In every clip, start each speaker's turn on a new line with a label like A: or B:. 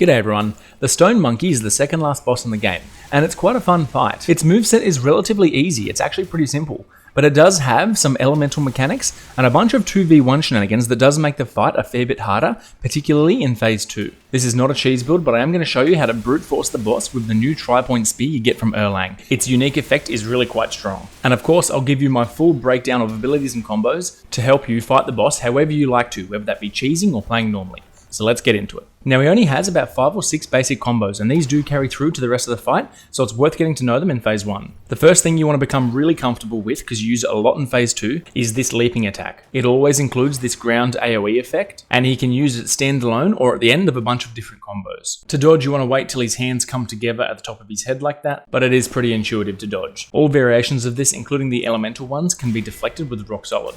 A: G'day everyone, the Stone Monkey is the second last boss in the game, and it's quite a fun fight. Its moveset is relatively easy, it's actually pretty simple, but it does have some elemental mechanics and a bunch of 2v1 shenanigans that does make the fight a fair bit harder, particularly in phase 2. This is not a cheese build, but I am going to show you how to brute force the boss with the new tri-point spear you get from Erlang. Its unique effect is really quite strong. And of course, I'll give you my full breakdown of abilities and combos to help you fight the boss however you like to, whether that be cheesing or playing normally. So let's get into it. Now he only has about 5 or 6 basic combos, and these do carry through to the rest of the fight, so it's worth getting to know them in phase 1. The first thing you want to become really comfortable with, because you use it a lot in phase 2, is this leaping attack. It always includes this ground AoE effect, and he can use it standalone or at the end of a bunch of different combos. To dodge, you want to wait till his hands come together at the top of his head like that, but it is pretty intuitive to dodge. All variations of this, including the elemental ones, can be deflected with rock solid.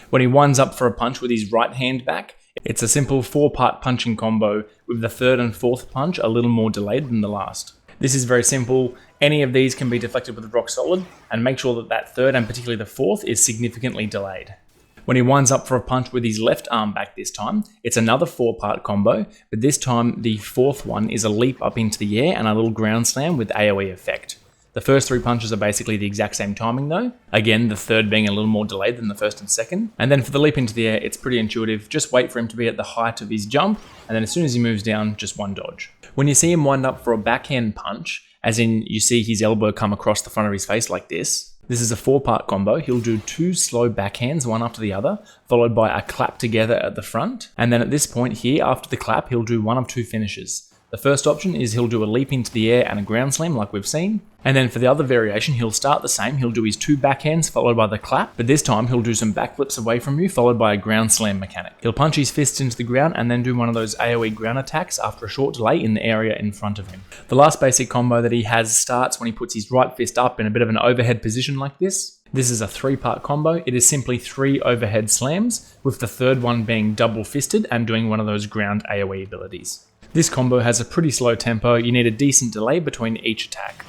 A: When he winds up for a punch with his right hand back, it's a simple 4-part punching combo with the third and fourth punch a little more delayed than the last. This is very simple. Any of these can be deflected with rock solid, and make sure that that third and particularly the fourth is significantly delayed. When he winds up for a punch with his left arm back this time, it's another 4-part combo, but this time the fourth one is a leap up into the air and a little ground slam with AoE effect. The first 3 punches are basically the exact same timing though. Again, the third being a little more delayed than the first and second. And then for the leap into the air, it's pretty intuitive. Just wait for him to be at the height of his jump, and then as soon as he moves down, just one dodge. When you see him wind up for a backhand punch, as in you see his elbow come across the front of his face like this is a 4-part combo. He'll do 2 slow backhands, one after the other, followed by a clap together at the front. And then at this point here, after the clap, he'll do one of 2 finishes. The first option is he'll do a leap into the air and a ground slam like we've seen. And then for the other variation, he'll start the same. He'll do his 2 backhands followed by the clap, but this time he'll do some backflips away from you followed by a ground slam mechanic. He'll punch his fists into the ground and then do one of those AoE ground attacks after a short delay in the area in front of him. The last basic combo that he has starts when he puts his right fist up in a bit of an overhead position like this. This is a 3-part combo. It is simply 3 overhead slams, with the third one being double fisted and doing one of those ground AoE abilities. This combo has a pretty slow tempo. You need a decent delay between each attack.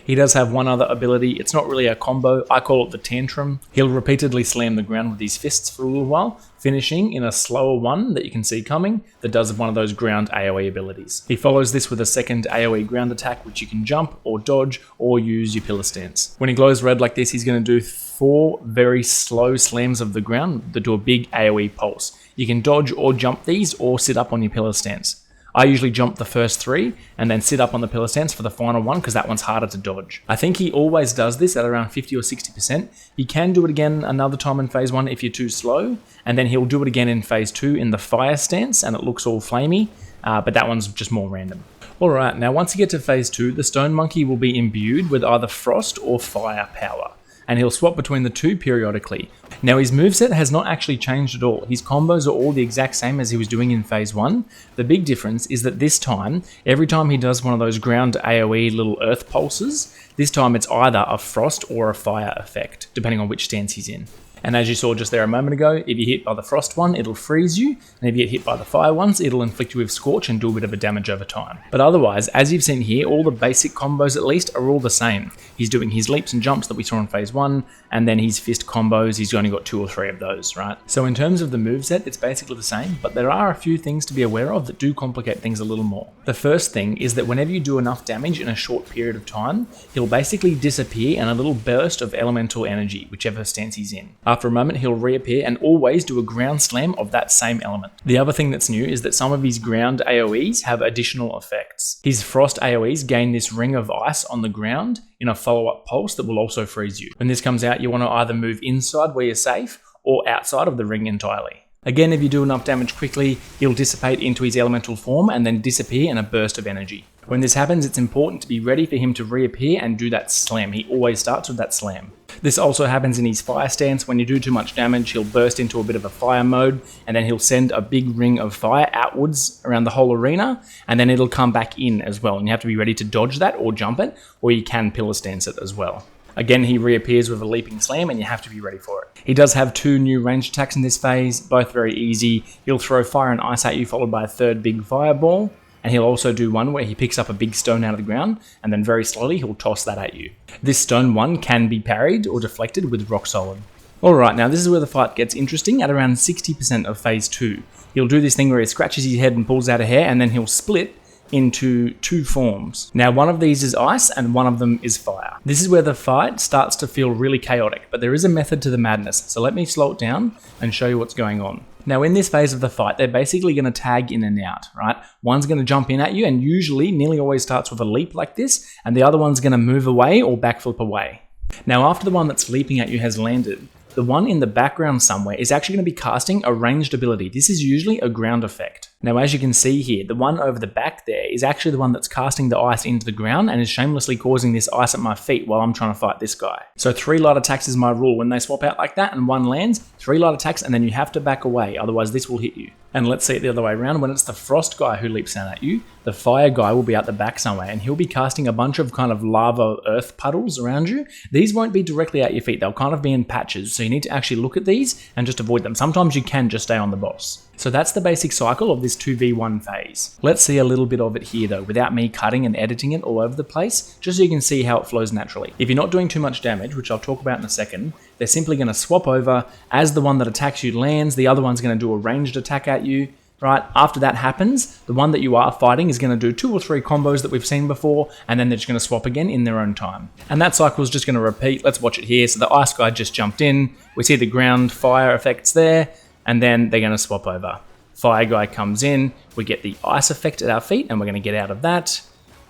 A: He does have one other ability. It's not really a combo. I call it the tantrum. He'll repeatedly slam the ground with his fists for a little while, finishing in a slower one that you can see coming that does one of those ground AoE abilities. He follows this with a second AoE ground attack, which you can jump or dodge or use your pillar stance. When he glows red like this, he's going to do 4 very slow slams of the ground that do a big AoE pulse. You can dodge or jump these or sit up on your pillar stance. I usually jump the first 3 and then sit up on the pillar stance for the final one because that one's harder to dodge. I think he always does this at around 50 or 60%. He can do it again another time in phase 1 if you're too slow, and then he'll do it again in phase 2 in the fire stance and it looks all flamey, but that one's just more random. Alright, now once you get to phase 2, the Stone Monkey will be imbued with either frost or fire power, and he'll swap between the 2 periodically. Now his moveset has not actually changed at all. His combos are all the exact same as he was doing in phase 1. The big difference is that this time, every time he does one of those ground AoE little earth pulses, this time it's either a frost or a fire effect, depending on which stance he's in. And as you saw just there a moment ago, if you hit by the frost one, it'll freeze you, and if you get hit by the fire ones, it'll inflict you with scorch and do a bit of a damage over time. But otherwise, as you've seen here, all the basic combos at least are all the same. He's doing his leaps and jumps that we saw in phase 1, and then his fist combos, he's only got 2 or 3 of those, right? So in terms of the moveset, it's basically the same, but there are a few things to be aware of that do complicate things a little more. The first thing is that whenever you do enough damage in a short period of time, he'll basically disappear in a little burst of elemental energy, whichever stance he's in. After a moment, he'll reappear and always do a ground slam of that same element. The other thing that's new is that some of his ground AoEs have additional effects. His frost AoEs gain this ring of ice on the ground in a follow-up pulse that will also freeze you. When this comes out, you want to either move inside where you're safe or outside of the ring entirely. Again, if you do enough damage quickly, he'll dissipate into his elemental form and then disappear in a burst of energy. When this happens, it's important to be ready for him to reappear and do that slam. He always starts with that slam. This also happens in his fire stance. When you do too much damage, he'll burst into a bit of a fire mode, and then he'll send a big ring of fire outwards around the whole arena, and then it'll come back in as well. And you have to be ready to dodge that or jump it, or you can pillar stance it as well. Again, he reappears with a leaping slam, and you have to be ready for it. He does have 2 new ranged attacks in this phase, both very easy. He'll throw fire and ice at you, followed by a 3rd big fireball. And he'll also do one where he picks up a big stone out of the ground, and then very slowly he'll toss that at you. This stone one can be parried or deflected with rock solid. Alright, now this is where the fight gets interesting at around 60% of phase 2. He'll do this thing where he scratches his head and pulls out a hair, and then he'll split into 2 forms. Now one of these is ice and one of them is fire. This is where the fight starts to feel really chaotic, but there is a method to the madness, so let me slow it down and show you what's going on. Now in this phase of the fight, they're basically going to tag in and out, right? One's going to jump in at you, and usually nearly always starts with a leap like this, and the other one's going to move away or backflip away. Now after the one that's leaping at you has landed, the one in the background somewhere is actually going to be casting a ranged ability. This is usually a ground effect. Now as you can see here, the one over the back there is actually the one that's casting the ice into the ground and is shamelessly causing this ice at my feet while I'm trying to fight this guy. So 3 light attacks is my rule. When they swap out like that and one lands, 3 light attacks, and then you have to back away, otherwise this will hit you. And let's see it the other way around. When it's the frost guy who leaps down at you, the fire guy will be out the back somewhere, and he'll be casting a bunch of kind of lava earth puddles around you. These won't be directly at your feet. They'll kind of be in patches, so you need to actually look at these and just avoid them. Sometimes you can just stay on the boss. So that's the basic cycle of this 2v1 phase. Let's see a little bit of it here though, without me cutting and editing it all over the place, just so you can see how it flows naturally. If you're not doing too much damage, which I'll talk about in a second, they're simply going to swap over. As the one that attacks you lands, the other one's going to do a ranged attack at you. Right, after that happens, the one that you are fighting is going to do 2 or 3 combos that we've seen before, and then they're just going to swap again in their own time. And that cycle is just going to repeat. Let's watch it here. So the ice guy just jumped in. We see the ground fire effects there, and then they're going to swap over. Fire guy comes in. We get the ice effect at our feet, and we're going to get out of that.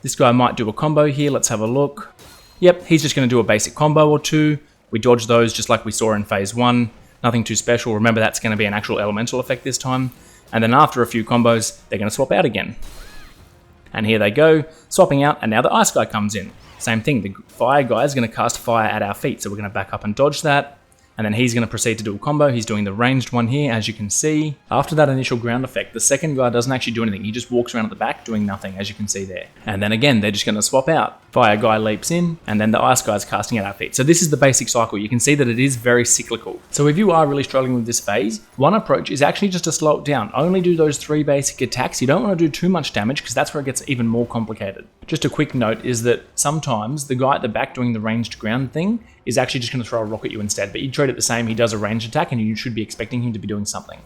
A: This guy might do a combo here. Let's have a look. Yep, he's just going to do a basic combo or 2. We dodge those just like we saw in phase 1. Nothing too special. Remember, that's going to be an actual elemental effect this time. And then after a few combos, they're going to swap out again. And here they go, swapping out, and now the ice guy comes in. Same thing, the fire guy is going to cast fire at our feet, so we're going to back up and dodge that. And then he's going to proceed to do a combo. He's doing the ranged one here, as you can see. After that initial ground effect, the second guy doesn't actually do anything. He just walks around at the back doing nothing, as you can see there. And then again, they're just going to swap out. Fire guy leaps in, and then the ice guy's casting at our feet. So this is the basic cycle. You can see that it is very cyclical. So if you are really struggling with this phase, one approach is actually just to slow it down. Only do those 3 basic attacks. You don't want to do too much damage, because that's where it gets even more complicated. Just a quick note is that sometimes the guy at the back doing the ranged ground thing is actually just going to throw a rock at you instead, but you treat it the same. He does a ranged attack and you should be expecting him to be doing something.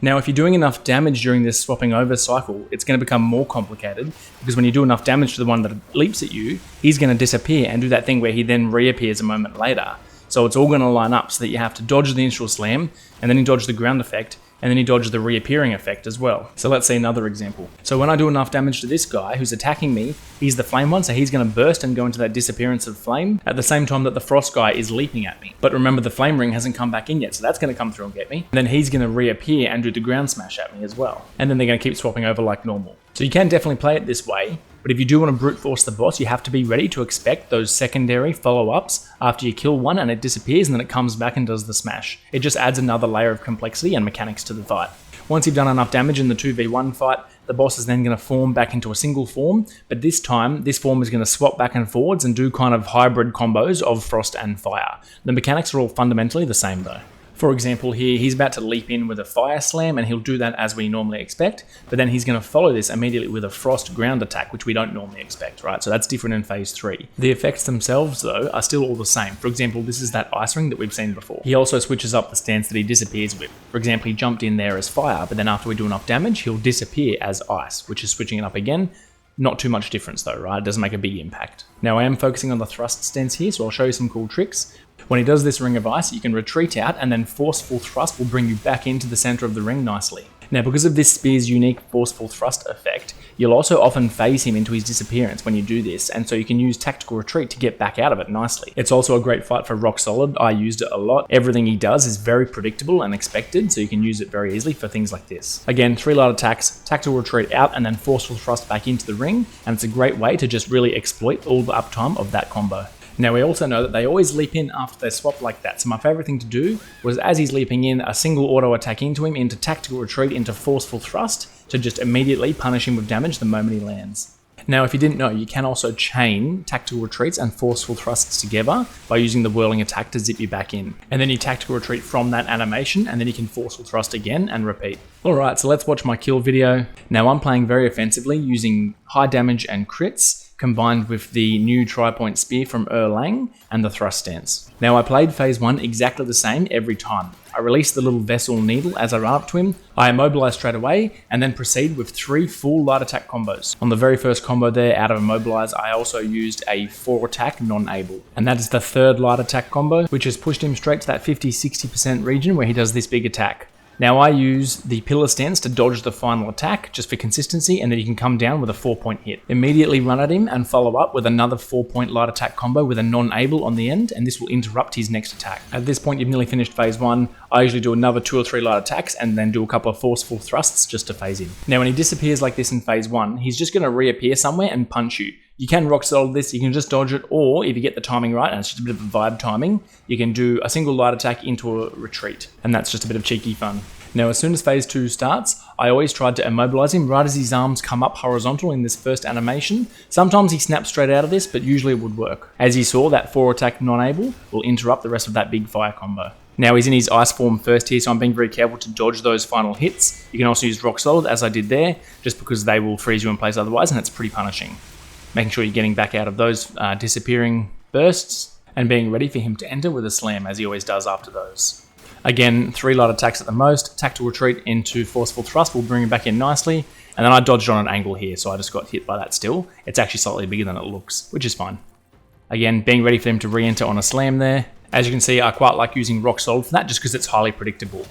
A: Now, if you're doing enough damage during this swapping over cycle, it's going to become more complicated, because when you do enough damage to the one that leaps at you, he's going to disappear and do that thing where he then reappears a moment later. So it's all going to line up so that you have to dodge the initial slam, and then you dodge the ground effect, and then you dodge the reappearing effect as well. So let's see another example. So when I do enough damage to this guy who's attacking me, he's the flame one, so he's going to burst and go into that disappearance of flame at the same time that the frost guy is leaping at me. But remember, the flame ring hasn't come back in yet, so that's going to come through and get me. And then he's going to reappear and do the ground smash at me as well. And then they're going to keep swapping over like normal. So you can definitely play it this way, but if you do want to brute force the boss, you have to be ready to expect those secondary follow-ups after you kill one and it disappears and then it comes back and does the smash. It just adds another layer of complexity and mechanics to the fight. Once you've done enough damage in the 2v1 fight, the boss is then going to form back into a single form, but this time, this form is going to swap back and forwards and do kind of hybrid combos of frost and fire. The mechanics are all fundamentally the same though. For example here, he's about to leap in with a fire slam, and he'll do that as we normally expect, but then he's going to follow this immediately with a frost ground attack, which we don't normally expect, right? So that's different in phase 3. The effects themselves though are still all the same. For example, this is that ice ring that we've seen before. He also switches up the stance that he disappears with. For example, he jumped in there as fire, but then after we do enough damage, he'll disappear as ice, which is switching it up again. Not too much difference though, right? It doesn't make a big impact. Now I am focusing on the thrust stance here, so I'll show you some cool tricks. When he does this ring of ice, you can retreat out, and then forceful thrust will bring you back into the center of the ring nicely. Now, because of this spear's unique forceful thrust effect, you'll also often phase him into his disappearance when you do this, and so you can use tactical retreat to get back out of it nicely. It's also a great fight for rock solid. I used it a lot. Everything he does is very predictable and expected, so you can use it very easily for things like this. Again, 3 light attacks, tactical retreat out, and then forceful thrust back into the ring, and it's a great way to just really exploit all the uptime of that combo. Now we also know that they always leap in after they swap like that, so my favourite thing to do was, as he's leaping in, a single auto attack into him, into tactical retreat, into forceful thrust, to just immediately punish him with damage the moment he lands. Now if you didn't know, you can also chain tactical retreats and forceful thrusts together by using the whirling attack to zip you back in. And then you tactical retreat from that animation, and then you can forceful thrust again and repeat. Alright, so let's watch my kill video. Now I'm playing very offensively using high damage and crits, combined with the new tri-point spear from Erlang and the thrust stance. Now I played phase 1 exactly the same every time. I release the little vessel needle as I run up to him, I immobilize straight away, and then proceed with 3 full light attack combos. On the very first combo there, out of immobilize, I also used a 4 attack non-able. And that is the third light attack combo, which has pushed him straight to that 50-60% region where he does this big attack. Now I use the pillar stance to dodge the final attack, just for consistency, and then you can come down with a 4-point hit. Immediately run at him and follow up with another 4-point light attack combo with a non-able on the end, and this will interrupt his next attack. At this point you've nearly finished phase 1, I usually do another 2 or 3 light attacks and then do a couple of forceful thrusts just to phase him. Now when he disappears like this in phase 1, he's just going to reappear somewhere and punch you. You can rock solid this, you can just dodge it, or if you get the timing right, and it's just a bit of a vibe timing, you can do a single light attack into a retreat, and that's just a bit of cheeky fun. Now as soon as phase 2 starts, I always tried to immobilize him right as his arms come up horizontal in this first animation. Sometimes he snaps straight out of this, but usually it would work. As you saw, that 4 attack non-able will interrupt the rest of that big fire combo. Now he's in his ice form first here, so I'm being very careful to dodge those final hits. You can also use rock solid as I did there, just because they will freeze you in place otherwise, and it's pretty punishing. Making sure you're getting back out of those disappearing bursts, and being ready for him to enter with a slam as he always does after those. Again, 3 light attacks at the most, tactical retreat into forceful thrust will bring him back in nicely, and then I dodged on an angle here, so I just got hit by that still. It's actually slightly bigger than it looks, which is fine. Again, being ready for him to re-enter on a slam there. As you can see, I quite like using rock solid for that just because it's highly predictable.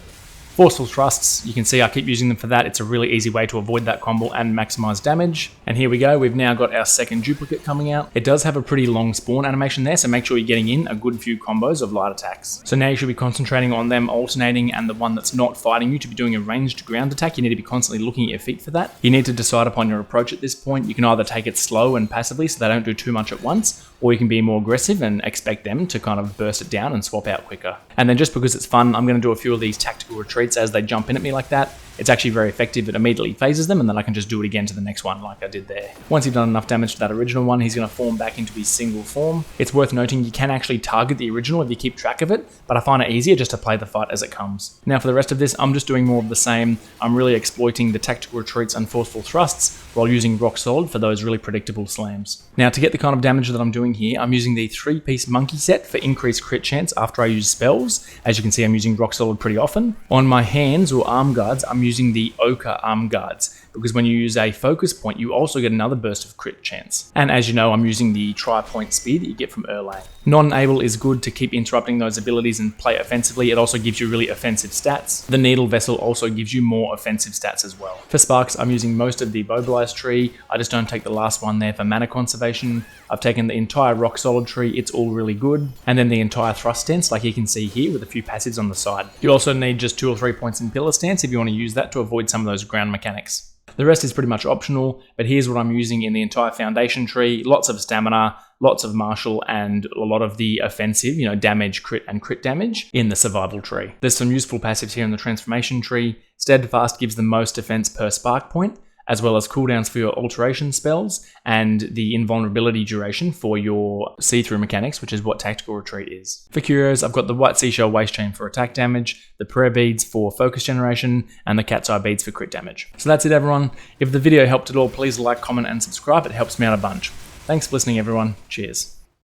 A: Forceful thrusts, you can see I keep using them for that. It's a really easy way to avoid that combo and maximize damage. And here we go, we've now got our second duplicate coming out. It does have a pretty long spawn animation there, so make sure you're getting in a good few combos of light attacks. So now you should be concentrating on them alternating, and the one that's not fighting you to be doing a ranged ground attack, you need to be constantly looking at your feet for that. You need to decide upon your approach at this point. You can either take it slow and passively so they don't do too much at once, or you can be more aggressive and expect them to kind of burst it down and swap out quicker. And then just because it's fun, I'm going to do a few of these tactical retreats as they jump in at me like that. It's actually very effective. It immediately phases them, and then I can just do it again to the next one like I did there. Once you've done enough damage to that original one, he's going to form back into his single form. It's worth noting you can actually target the original if you keep track of it, but I find it easier just to play the fight as it comes. Now for the rest of this, I'm just doing more of the same. I'm really exploiting the tactical retreats and forceful thrusts while using rock solid for those really predictable slams. Now to get the kind of damage that I'm doing here, I'm using the 3-piece monkey set for increased crit chance after I use spells. As you can see, I'm using rock solid pretty often. On my hands or arm guards, I'm using the ochre arm guards, because when you use a focus point, you also get another burst of crit chance. And as you know, I'm using the tri-point speed that you get from Erlang. Non-able is good to keep interrupting those abilities and play offensively. It also gives you really offensive stats. The needle vessel also gives you more offensive stats as well. For sparks, I'm using most of the mobilize tree. I just don't take the last one there for mana conservation. I've taken the entire rock solid tree. It's all really good. And then the entire thrust stance, like you can see here, with a few passives on the side. You also need just 2 or 3 points in pillar stance if you want to use that to avoid some of those ground mechanics. The rest is pretty much optional, but here's what I'm using in the entire foundation tree. Lots of stamina, lots of martial, and a lot of the offensive, damage, crit, and crit damage in the survival tree. There's some useful passives here in the transformation tree. Steadfast gives the most defense per spark point, as well as cooldowns for your alteration spells, and the invulnerability duration for your see-through mechanics, which is what tactical retreat is. For curios, I've got the white seashell waist chain for attack damage, the prayer beads for focus generation, and the cat's eye beads for crit damage. So that's it, everyone. If the video helped at all, please like, comment, and subscribe. It helps me out a bunch. Thanks for listening, everyone. Cheers.